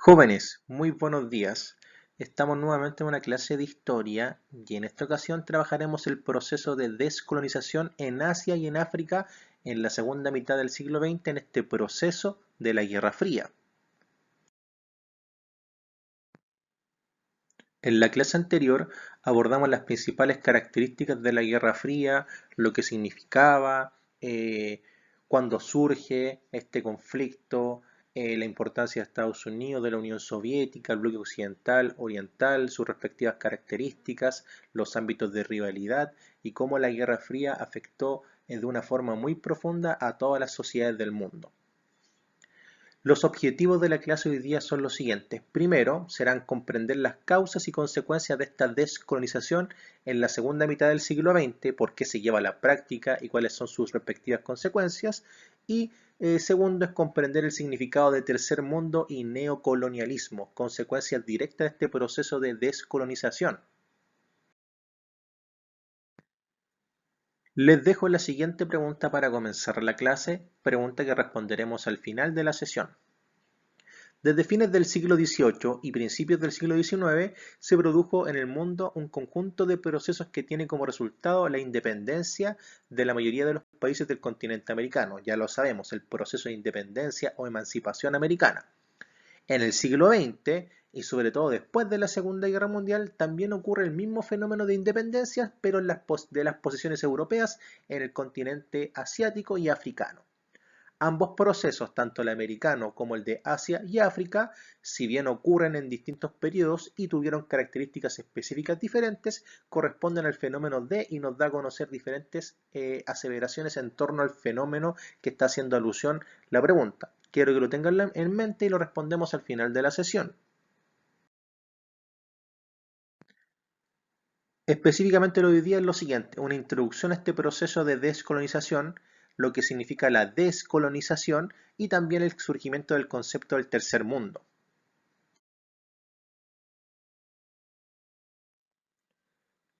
Jóvenes, muy buenos días. Estamos nuevamente en una clase de historia y en esta ocasión trabajaremos el proceso de descolonización en Asia y en África en la segunda mitad del siglo XX en este proceso de la Guerra Fría. En la clase anterior abordamos las principales características de la Guerra Fría, lo que significaba, cuándo surge este conflicto, la importancia de Estados Unidos, de la Unión Soviética, el bloque occidental, oriental, sus respectivas características, los ámbitos de rivalidad y cómo la Guerra Fría afectó de una forma muy profunda a todas las sociedades del mundo. Los objetivos de la clase hoy día son los siguientes. Primero, serán comprender las causas y consecuencias de esta descolonización en la segunda mitad del siglo XX, por qué se lleva a la práctica y cuáles son sus respectivas consecuencias. Y segundo, es comprender el significado de tercer mundo y neocolonialismo, consecuencias directas de este proceso de descolonización. Les dejo la siguiente pregunta para comenzar la clase, pregunta que responderemos al final de la sesión. Desde fines del siglo XVIII y principios del siglo XIX se produjo en el mundo un conjunto de procesos que tiene como resultado la independencia de la mayoría de los países del continente americano. Ya lo sabemos, el proceso de independencia o emancipación americana. En el siglo XX, y sobre todo después de la Segunda Guerra Mundial, también ocurre el mismo fenómeno de independencia, pero en de las posiciones europeas en el continente asiático y africano. Ambos procesos, tanto el americano como el de Asia y África, si bien ocurren en distintos periodos y tuvieron características específicas diferentes, corresponden al fenómeno D y nos da a conocer diferentes aseveraciones en torno al fenómeno que está haciendo alusión la pregunta. Quiero que lo tengan en mente y lo respondemos al final de la sesión. Específicamente lo de hoy día es lo siguiente, una introducción a este proceso de descolonización, lo que significa la descolonización y también el surgimiento del concepto del tercer mundo.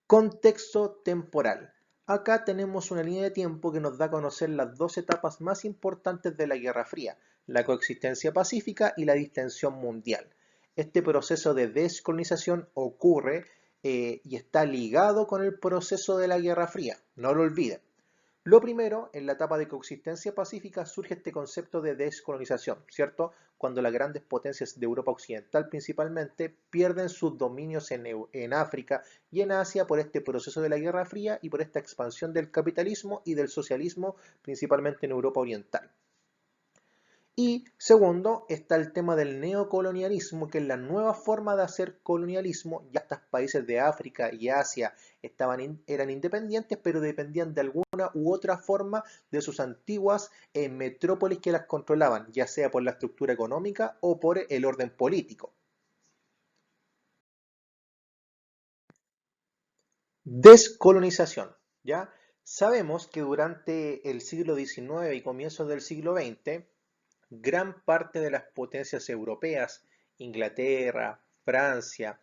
Contexto temporal. Acá tenemos una línea de tiempo que nos da a conocer las dos etapas más importantes de la Guerra Fría, la coexistencia pacífica y la distensión mundial. Este proceso de descolonización ocurre y está ligado con el proceso de la Guerra Fría, no lo olviden. Lo primero, en la etapa de coexistencia pacífica surge este concepto de descolonización, ¿cierto? Cuando las grandes potencias de Europa Occidental principalmente pierden sus dominios en África y en Asia por este proceso de la Guerra Fría y por esta expansión del capitalismo y del socialismo principalmente en Europa Oriental. Y segundo, está el tema del neocolonialismo, que es la nueva forma de hacer colonialismo. Ya estos países de África y Asia eran independientes, pero dependían de alguna u otra forma de sus antiguas metrópolis que las controlaban, ya sea por la estructura económica o por el orden político. Descolonización, ¿ya? Sabemos que durante el siglo XIX y comienzos del siglo XX, gran parte de las potencias europeas, Inglaterra, Francia,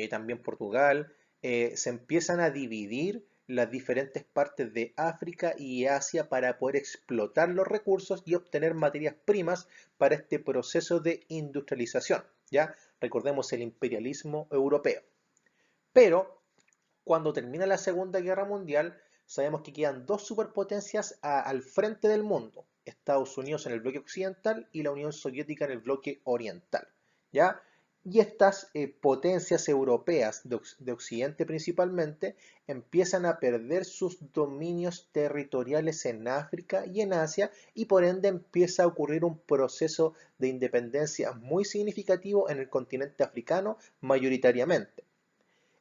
también Portugal, se empiezan a dividir las diferentes partes de África y Asia para poder explotar los recursos y obtener materias primas para este proceso de industrialización, ¿ya? Recordemos el imperialismo europeo. Pero cuando termina la Segunda Guerra Mundial, sabemos que quedan dos superpotencias al frente del mundo, Estados Unidos en el bloque occidental y la Unión Soviética en el bloque oriental, ¿ya? Y estas potencias europeas de Occidente principalmente empiezan a perder sus dominios territoriales en África y en Asia y por ende empieza a ocurrir un proceso de independencia muy significativo en el continente africano mayoritariamente.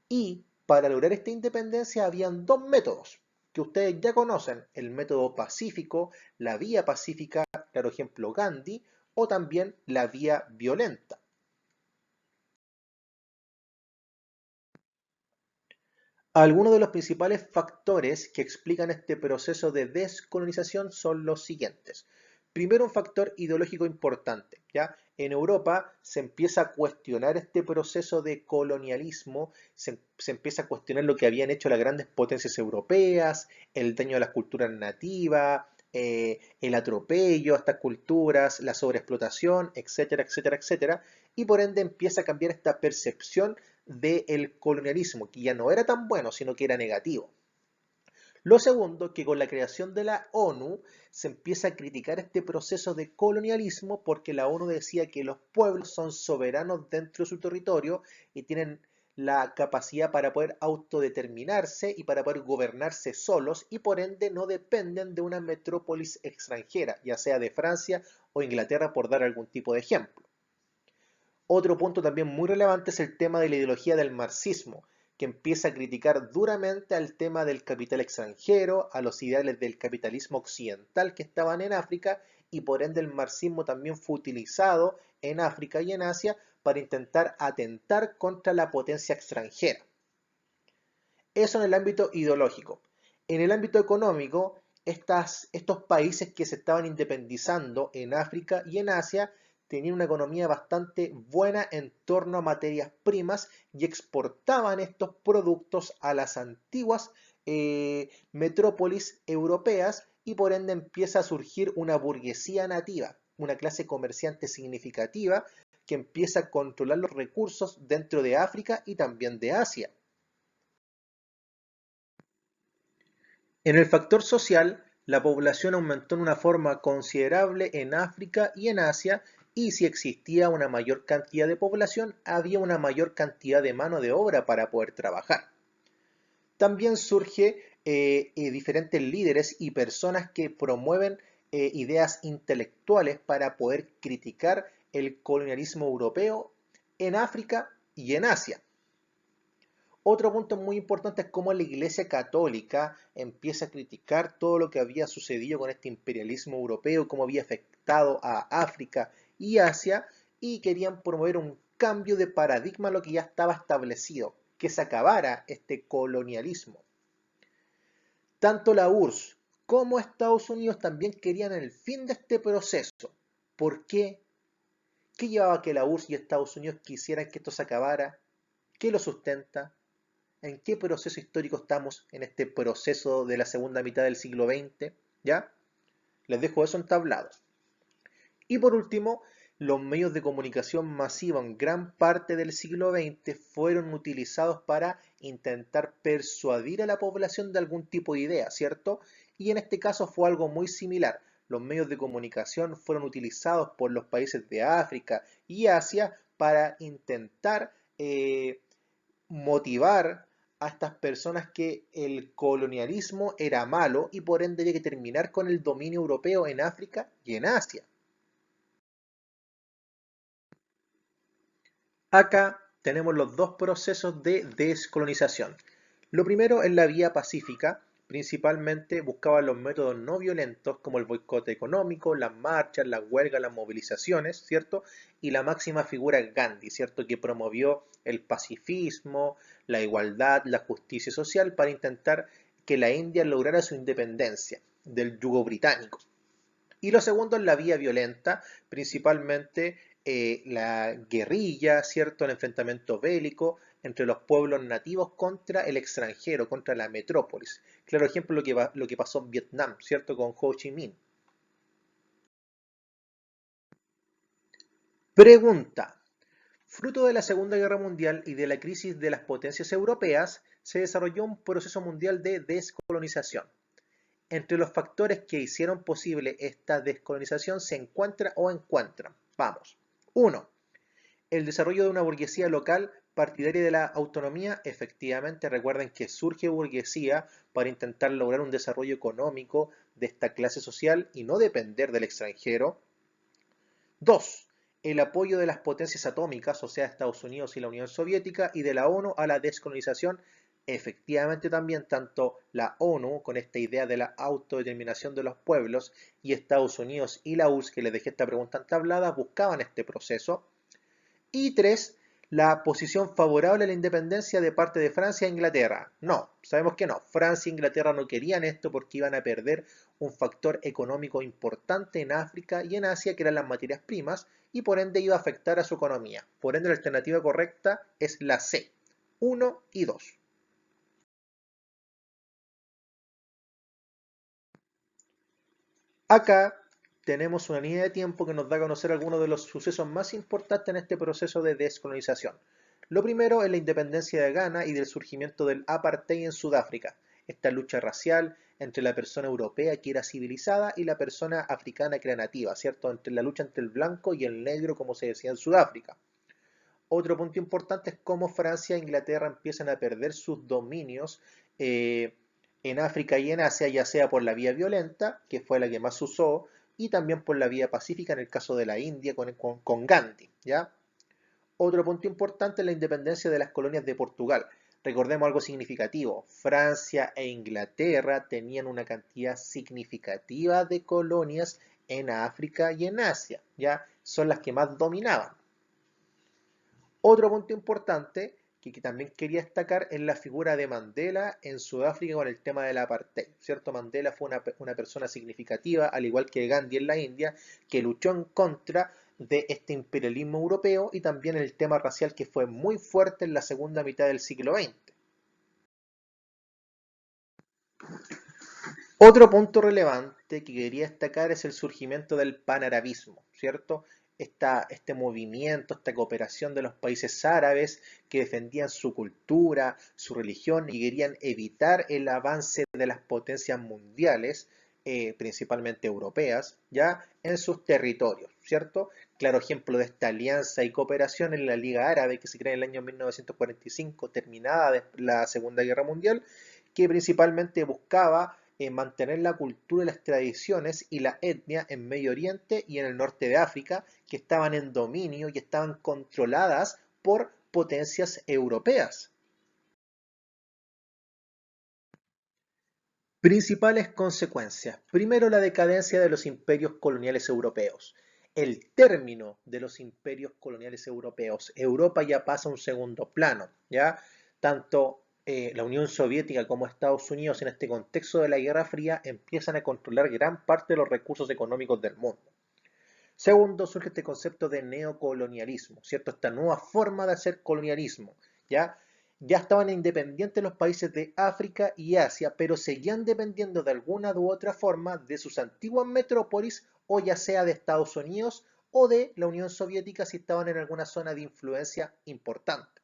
Y para lograr esta independencia habían dos métodos que ustedes ya conocen, el método pacífico, la vía pacífica, claro ejemplo Gandhi, o también la vía violenta. Algunos de los principales factores que explican este proceso de descolonización son los siguientes. Primero, un factor ideológico importante, ¿ya? En Europa se empieza a cuestionar este proceso de colonialismo, se empieza a cuestionar lo que habían hecho las grandes potencias europeas, el daño a las culturas nativas, el atropello a estas culturas, la sobreexplotación, etcétera, etcétera, etcétera, y por ende empieza a cambiar esta percepción del colonialismo, que ya no era tan bueno, sino que era negativo. Lo segundo, que con la creación de la ONU se empieza a criticar este proceso de colonialismo porque la ONU decía que los pueblos son soberanos dentro de su territorio y tienen la capacidad para poder autodeterminarse y para poder gobernarse solos y por ende no dependen de una metrópolis extranjera, ya sea de Francia o Inglaterra, por dar algún tipo de ejemplo. Otro punto también muy relevante es el tema de la ideología del marxismo, que empieza a criticar duramente al tema del capital extranjero, a los ideales del capitalismo occidental que estaban en África, y por ende el marxismo también fue utilizado en África y en Asia para intentar atentar contra la potencia extranjera. Eso en el ámbito ideológico. En el ámbito económico, estos países que se estaban independizando en África y en Asia tenían una economía bastante buena en torno a materias primas y exportaban estos productos a las antiguas metrópolis europeas y por ende empieza a surgir una burguesía nativa, una clase comerciante significativa que empieza a controlar los recursos dentro de África y también de Asia. En el factor social, la población aumentó en una forma considerable en África y en Asia, y si existía una mayor cantidad de población, había una mayor cantidad de mano de obra para poder trabajar. También surge diferentes líderes y personas que promueven ideas intelectuales para poder criticar el colonialismo europeo en África y en Asia. Otro punto muy importante es cómo la Iglesia Católica empieza a criticar todo lo que había sucedido con este imperialismo europeo, cómo había afectado a África y Asia, y querían promover un cambio de paradigma a lo que ya estaba establecido, que se acabara este colonialismo. Tanto la URSS como Estados Unidos también querían el fin de este proceso. ¿Por qué? ¿Qué llevaba a que la URSS y Estados Unidos quisieran que esto se acabara? ¿Qué lo sustenta? ¿En qué proceso histórico estamos en este proceso de la segunda mitad del siglo XX? ¿Ya? Les dejo eso entablado. Y por último, los medios de comunicación masiva en gran parte del siglo XX fueron utilizados para intentar persuadir a la población de algún tipo de idea, ¿cierto? Y en este caso fue algo muy similar. Los medios de comunicación fueron utilizados por los países de África y Asia para intentar motivar a estas personas que el colonialismo era malo y por ende había que terminar con el dominio europeo en África y en Asia. Acá tenemos los dos procesos de descolonización. Lo primero es la vía pacífica, principalmente buscaban los métodos no violentos como el boicot económico, las marchas, las huelgas, las movilizaciones, ¿cierto? Y la máxima figura es Gandhi, ¿cierto? Que promovió el pacifismo, la igualdad, la justicia social para intentar que la India lograra su independencia del yugo británico. Y lo segundo es la vía violenta, principalmente la guerrilla, ¿cierto? El enfrentamiento bélico entre los pueblos nativos contra el extranjero, contra la metrópolis. Claro ejemplo lo que pasó en Vietnam, ¿cierto? Con Ho Chi Minh. Pregunta. Fruto de la Segunda Guerra Mundial y de la crisis de las potencias europeas, se desarrolló un proceso mundial de descolonización. Entre los factores que hicieron posible esta descolonización se encuentra o encuentran. Vamos. 1. El desarrollo de una burguesía local partidaria de la autonomía. Efectivamente, recuerden que surge burguesía para intentar lograr un desarrollo económico de esta clase social y no depender del extranjero. 2. El apoyo de las potencias atómicas, o sea, Estados Unidos y la Unión Soviética, y de la ONU a la descolonización. Efectivamente también tanto la ONU, con esta idea de la autodeterminación de los pueblos, y Estados Unidos y la URSS, que les dejé esta pregunta entablada, buscaban este proceso. Y 3, la posición favorable a la independencia de parte de Francia e Inglaterra. No, sabemos que no. Francia e Inglaterra no querían esto porque iban a perder un factor económico importante en África y en Asia, que eran las materias primas, y por ende iba a afectar a su economía. Por ende, la alternativa correcta es la C, 1 y 2. Acá tenemos una línea de tiempo que nos da a conocer algunos de los sucesos más importantes en este proceso de descolonización. Lo primero es la independencia de Ghana y del surgimiento del apartheid en Sudáfrica, esta lucha racial entre la persona europea que era civilizada y la persona africana que era nativa, ¿cierto? Entre la lucha entre el blanco y el negro, como se decía en Sudáfrica. Otro punto importante es cómo Francia e Inglaterra empiezan a perder sus dominios eh, en África y en Asia, ya sea por la vía violenta, que fue la que más se usó, y también por la vía pacífica en el caso de la India con Gandhi, ¿ya? Otro punto importante es la independencia de las colonias de Portugal. Recordemos algo significativo, Francia e Inglaterra tenían una cantidad significativa de colonias en África y en Asia, ¿ya? Son las que más dominaban. Otro punto importante que también quería destacar es la figura de Mandela en Sudáfrica con el tema del apartheid, ¿cierto? Mandela fue una persona significativa, al igual que Gandhi en la India, que luchó en contra de este imperialismo europeo y también el tema racial que fue muy fuerte en la segunda mitad del siglo XX. Otro punto relevante que quería destacar es el surgimiento del panarabismo, ¿cierto? Este movimiento, esta cooperación de los países árabes que defendían su cultura, su religión y querían evitar el avance de las potencias mundiales, principalmente europeas, ya en sus territorios, ¿cierto? Claro ejemplo de esta alianza y cooperación en la Liga Árabe que se crea en el año 1945, terminada la Segunda Guerra Mundial, que principalmente buscaba mantener la cultura y las tradiciones y la etnia en Medio Oriente y en el norte de África, que estaban en dominio y estaban controladas por potencias europeas. Principales consecuencias. Primero, la decadencia de los imperios coloniales europeos. El término de los imperios coloniales europeos. Europa ya pasa a un segundo plano, ¿ya? Tanto la Unión Soviética como Estados Unidos en este contexto de la Guerra Fría empiezan a controlar gran parte de los recursos económicos del mundo. Segundo, surge este concepto de neocolonialismo, ¿cierto? Esta nueva forma de hacer colonialismo, ¿ya? Ya estaban independientes los países de África y Asia, pero seguían dependiendo de alguna u otra forma de sus antiguas metrópolis, o ya sea de Estados Unidos o de la Unión Soviética si estaban en alguna zona de influencia importante.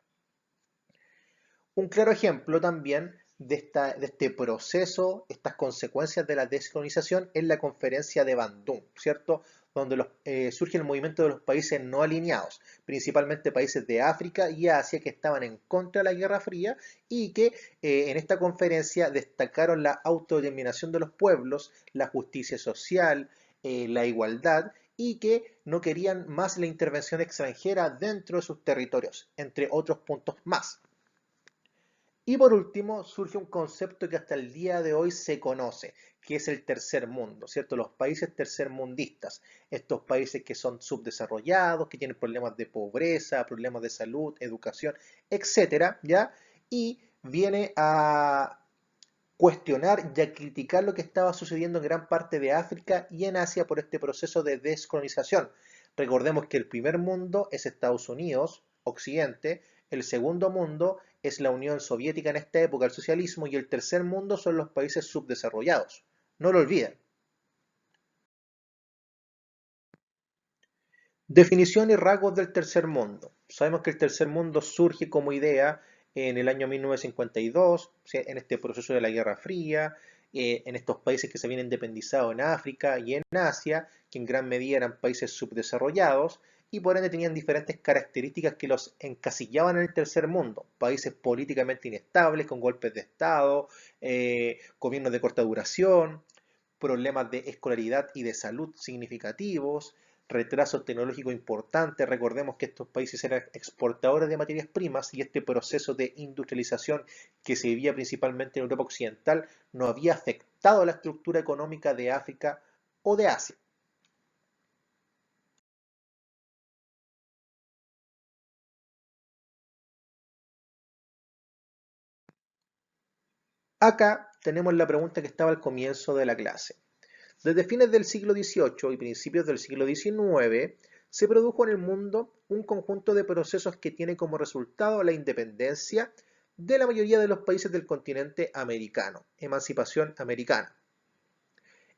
Un claro ejemplo también de este proceso, estas consecuencias de la descolonización, es la conferencia de Bandung, ¿cierto? Donde surge el movimiento de los países no alineados, principalmente países de África y Asia que estaban en contra de la Guerra Fría y que en esta conferencia destacaron la autodeterminación de los pueblos, la justicia social, la igualdad y que no querían más la intervención extranjera dentro de sus territorios, entre otros puntos más. Y por último, surge un concepto que hasta el día de hoy se conoce, que es el tercer mundo, ¿cierto? Los países tercermundistas, estos países que son subdesarrollados, que tienen problemas de pobreza, problemas de salud, educación, etcétera, ¿ya? Y viene a cuestionar y a criticar lo que estaba sucediendo en gran parte de África y en Asia por este proceso de descolonización. Recordemos que el primer mundo es Estados Unidos, Occidente, el segundo mundo es la Unión Soviética en esta época, el socialismo, y el tercer mundo son los países subdesarrollados. No lo olviden. Definición y rasgos del tercer mundo. Sabemos que el tercer mundo surge como idea en el año 1952, en este proceso de la Guerra Fría, en estos países que se habían independizado en África y en Asia, que en gran medida eran países subdesarrollados y por ende tenían diferentes características que los encasillaban en el tercer mundo. Países políticamente inestables, con golpes de Estado, gobiernos de corta duración, problemas de escolaridad y de salud significativos, retraso tecnológico importante. Recordemos que estos países eran exportadores de materias primas y este proceso de industrialización que se vivía principalmente en Europa Occidental no había afectado la estructura económica de África o de Asia. Acá tenemos la pregunta que estaba al comienzo de la clase. Desde fines del siglo XVIII y principios del siglo XIX, se produjo en el mundo un conjunto de procesos que tiene como resultado la independencia de la mayoría de los países del continente americano, emancipación americana.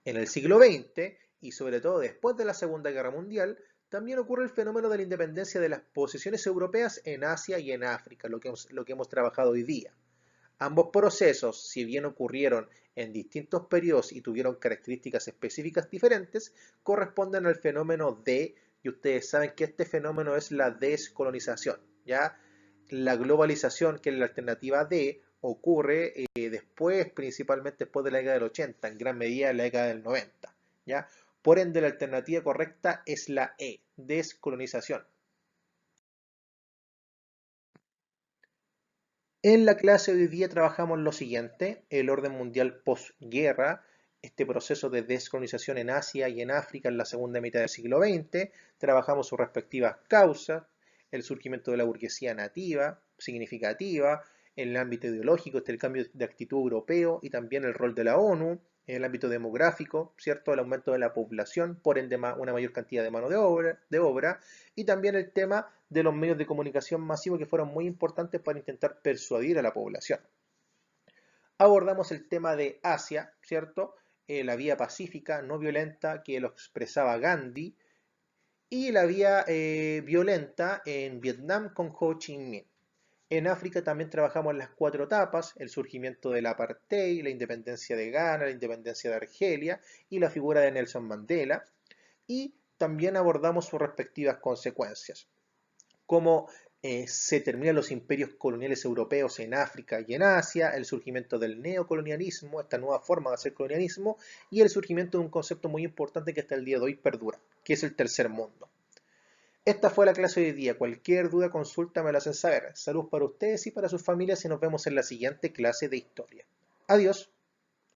En el siglo XX, y sobre todo después de la Segunda Guerra Mundial, también ocurre el fenómeno de la independencia de las posesiones europeas en Asia y en África, lo que hemos trabajado hoy día. Ambos procesos, si bien ocurrieron en distintos periodos y tuvieron características específicas diferentes, corresponden al fenómeno D, y ustedes saben que este fenómeno es la descolonización, ¿ya? La globalización, que es la alternativa D, ocurre después, principalmente después de la década del 80, en gran medida en la década del 90, ¿ya? Por ende, la alternativa correcta es la E, descolonización. En la clase de hoy día trabajamos lo siguiente: el orden mundial posguerra, este proceso de descolonización en Asia y en África en la segunda mitad del siglo XX, trabajamos sus respectivas causas, el surgimiento de la burguesía nativa, significativa, en el ámbito ideológico, el cambio de actitud europeo y también el rol de la ONU, en el ámbito demográfico, ¿cierto? El aumento de la población, por ende una mayor cantidad de mano de obra, y también el tema de los medios de comunicación masivos que fueron muy importantes para intentar persuadir a la población. Abordamos el tema de Asia, ¿cierto? La vía pacífica, no violenta, que lo expresaba Gandhi, y la vía violenta en Vietnam con Ho Chi Minh. En África también trabajamos las cuatro etapas: el surgimiento del apartheid, la independencia de Ghana, la independencia de Argelia y la figura de Nelson Mandela. Y también abordamos sus respectivas consecuencias: cómo se terminan los imperios coloniales europeos en África y en Asia, el surgimiento del neocolonialismo, esta nueva forma de hacer colonialismo, y el surgimiento de un concepto muy importante que hasta el día de hoy perdura, que es el tercer mundo. Esta fue la clase de hoy día. Cualquier duda, consulta, me la hacen saber. Salud para ustedes y para sus familias y nos vemos en la siguiente clase de historia. Adiós.